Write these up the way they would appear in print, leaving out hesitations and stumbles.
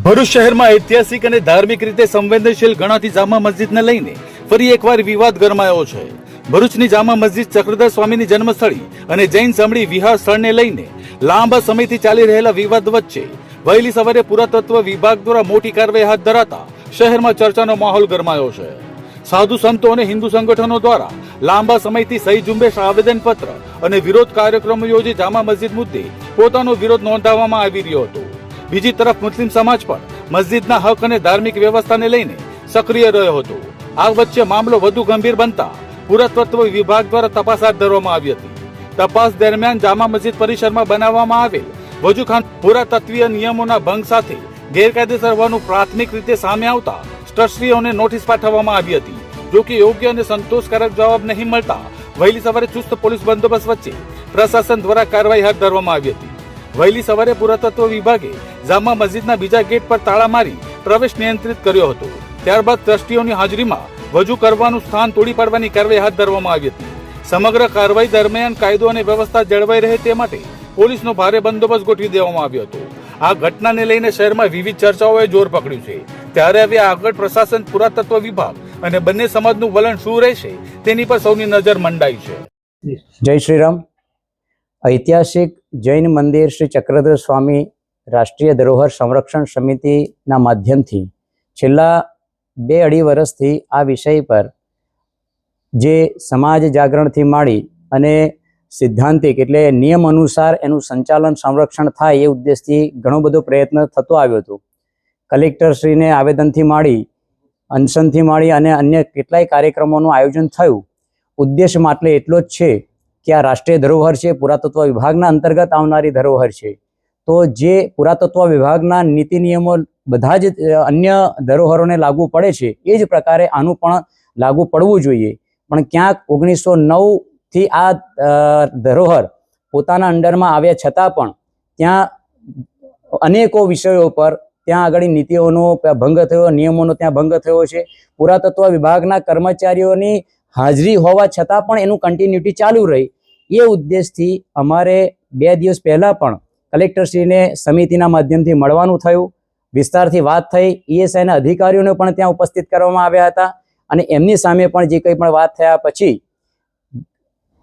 ભરૂચ શહેરમાં ઐતિહાસિક અને ધાર્મિક રીતે સંવેદનશીલ ગણાતી જામા મસ્જિદને લઈને ફરી એકવાર વિવાદ ગરમાયો છે। ભરૂચની જામા મસ્જિદ ચક્રધર સ્વામીની જન્મસ્થળી અને જૈન સમળી વિહાર સ્થળને લઈને લાંબા સમયથી ચાલી રહેલા વિવાદ વચ્ચે વહેલી સવારે પુરાતત્વ વિભાગ દ્વારા મોટી કાર્યવાહી હાથ ધરાતા શહેરમાં ચર્ચાનો માહોલ ગરમાયો છે। સાધુ સંતો અને હિન્દુ સંગઠનો દ્વારા લાંબા સમયથી સહી ઝુંબેશ, આવેદનપત્ર અને વિરોધ કાર્યક્રમો યોજી જામા મસ્જિદ મુદ્દે પોતાનો વિરોધ નોંધાવવામાં આવી રહ્યો હતો। બીજી તરફ મુસ્લિમ સમાજ પણ મસ્જિદના હક અને ધાર્મિક વ્યવસ્થાને લઈને સક્રિય રહ્યો હતો। આ વચ્ચે મામલો વધુ ગંભીર બનતા પુરાતત્વ વિભાગ દ્વારા તપાસ હાથ ધરવામાં આવી હતી। તપાસ દરમિયાન જામા મસ્જિદ પરિસરમાં બનાવવામાં આવેલ વજૂખાન પુરાતત્વીય નિયમોના ભંગ સાથે ગેરકાયદેસર હોવાનું પ્રાથમિક રીતે સામે આવતા ટ્રસ્ટીઓને નોટિસ પાઠવવામાં આવી હતી। જો કે યોગ્ય અને સંતોષકારક જવાબ નહીં મળતા વહેલી સવારે ચુસ્ત પોલીસ બંદોબસ્ત વચ્ચે પ્રશાસન દ્વારા કાર્યવાહી હાથ ધરવામાં આવી હતી। વહેલી સવારે પુરાતત્વ વિભાગે જામા મસ્જિદના બીજા ગેટ પર તાળા મારી પ્રવેશ નિયંત્રિત કર્યો હતો। ત્યારબાદ ટ્રસ્ટીઓની હાજરીમાં વજૂ કરવાનું સ્થાન તોડી પાડવાની કાર્યવાહી હાથ ધરવામાં આવી હતી। સમગ્ર કાર્યવાહી દરમિયાન કાયદો અને વ્યવસ્થા જળવાઈ રહે તે માટે પોલીસનો ભારે બંદોબસ્ત ગોઠવી દેવામાં આવ્યો હતો। આ ઘટનાને લઈને શહેરમાં વિવિધ ચર્ચાઓએ જોર પકડ્યું છે। ત્યારે હવે આગળ પ્રશાસન, પુરાતત્વ વિભાગ અને બંને સમાજનું વલણ શું રહેશે તેની પર સૌની નજર મંડાઈ છે। જય શ્રી રામ। ઐતિહાસિક જૈન મંદિર શ્રી ચક્રધર સ્વામી રાષ્ટ્રીય ધરોહર સંરક્ષણ સમિતિના માધ્યમથી છેલ્લા 2-2.5 વર્ષથી આ વિષય પર જે સમાજ જાગરણથી માંડી અને સિદ્ધાંતિક એટલે નિયમ અનુસાર એનું સંચાલન, સંરક્ષણ થાય એ ઉદ્દેશથી ઘણો બધો પ્રયત્ન થતો આવ્યો હતો। કલેક્ટરશ્રીને આવેદનથી માંડી, અનશનથી માંડી અને અન્ય કેટલાય કાર્યક્રમોનું આયોજન થયું। ઉદ્દેશ માત્ર એટલો જ છે કે આ રાષ્ટ્રીય ધરોહર છે, પુરાતત્વ વિભાગના અંતર્ગત આવનારી ધરોહર છે, તો જે પુરાતત્વ વિભાગના નીતિ નિયમો બધા જ અન્ય ધરોહરોને લાગુ પડે છે એ જ પ્રકારે આનું પણ લાગુ પડવું જોઈએ। પણ ક્યાંક 1909થી આ ધરોહર પોતાના અંડરમાં આવ્યા છતાં પણ ત્યાં અનેકો વિષયો પર ત્યાં આગળ નીતિઓનો ભંગ થયો, નિયમોનો ત્યાં ભંગ થયો છે। પુરાતત્વ વિભાગના કર્મચારીઓની હાજરી હોવા છતાં પણ એનું કન્ટિન્યુટી ચાલુ રહી। એ ઉદ્દેશથી અમારે 2 દિવસ પહેલાં પણ કલેક્ટરશ્રીને સમિતિના માધ્યમથી મળવાનું થયું, વિસ્તારથી વાત થઈ, ઈએસઆઈના અધિકારીઓને પણ ત્યાં ઉપસ્થિત કરવામાં આવ્યા હતા અને એમની સામે પણ જે કંઈ પણ વાત થયા પછી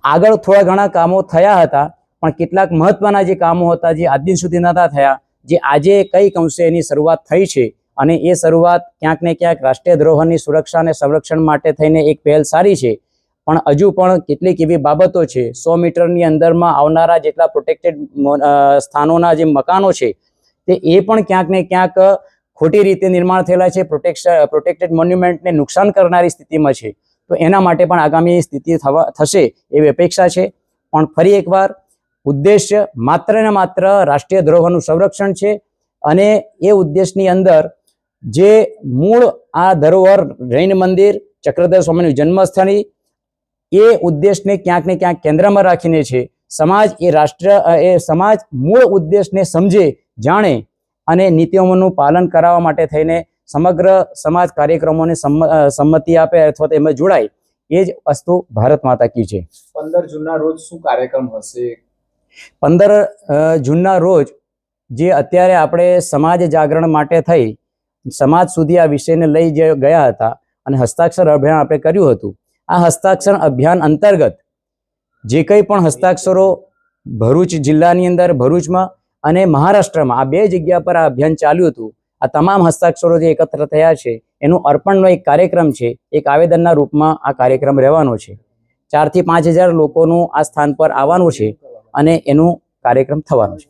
આગળ થોડા ઘણા કામો થયા હતા, પણ કેટલાક મહત્વના જે કામો હતા જે આજ દિન સુધી નહોતા થયા, જે આજે કંઈક અંશે એની શરૂઆત થઈ છે અને એ શરૂઆત ક્યાંક ને ક્યાંક રાષ્ટ્રીય ધરોહરની સુરક્ષા અને સંરક્ષણ માટે થઈને એક પહેલ સારી છે। પણ હજુ પણ કેટલીક એવી બાબતો છે, 100 મીટરની અંદરમાં આવનારા જેટલા પ્રોટેક્ટેડ સ્થાનોના જે મકાનો છે તે એ પણ ક્યાંક ને ક્યાંક ખોટી રીતે નિર્માણ થયેલા છે, પ્રોટેક્ટેડ મોન્યુમેન્ટને નુકસાન કરનારી સ્થિતિમાં છે। તો એના માટે પણ આગામી સ્થિતિ થશે એવી અપેક્ષા છે। પણ ફરી એકવાર ઉદ્દેશ્ય માત્ર ને માત્ર રાષ્ટ્રીય ધરોહરનું સંરક્ષણ છે અને એ ઉદ્દેશની અંદર જે મૂળ આ ધરોહર જૈન મંદિર, ચક્રધર સ્વામીનું જન્મસ્થળી, એ ઉદ્દેશને ક્યાંક ને ક્યાંક કેન્દ્રમાં રાખીને છે। સમાજ સમાજ મૂળ ઉદ્દેશને સમજે, જાણે અને નીતિઓનું પાલન કરાવવા માટે થઈને સમગ્ર સમાજ કાર્યક્રમોને સંમતિ આપે અથવા તો એમાં જોડાય, એ જ વસ્તુ ભારત માતા કી છે। 15 જૂનના રોજ શું કાર્યક્રમ હશે? 15 જૂનના રોજ જે અત્યારે આપણે સમાજ જાગરણ માટે થઈ સમાજ સુધી આ વિષયને લઈ ગયા હતા અને હસ્તાક્ષર અભિયાન આપણે કર્યું હતું। આ હસ્તાક્ષર અભિયાન અંતર્ગત જે કંઈ પણ હસ્તાક્ષરો ભરૂચ જિલ્લાની અંદર, ભરૂચમાં અને મહારાષ્ટ્રમાં આ 2 જગ્યા પર આ અભિયાન ચાલ્યું હતું। આ તમામ હસ્તાક્ષરો જે એકત્ર થયા છે એનું અર્પણનો એક કાર્યક્રમ છે, એક આવેદનના રૂપમાં આ કાર્યક્રમ રહેવાનો છે। 4 થી 5 હજાર લોકોનું આ સ્થાન પર આવવાનું છે અને એનું કાર્યક્રમ થવાનો છે।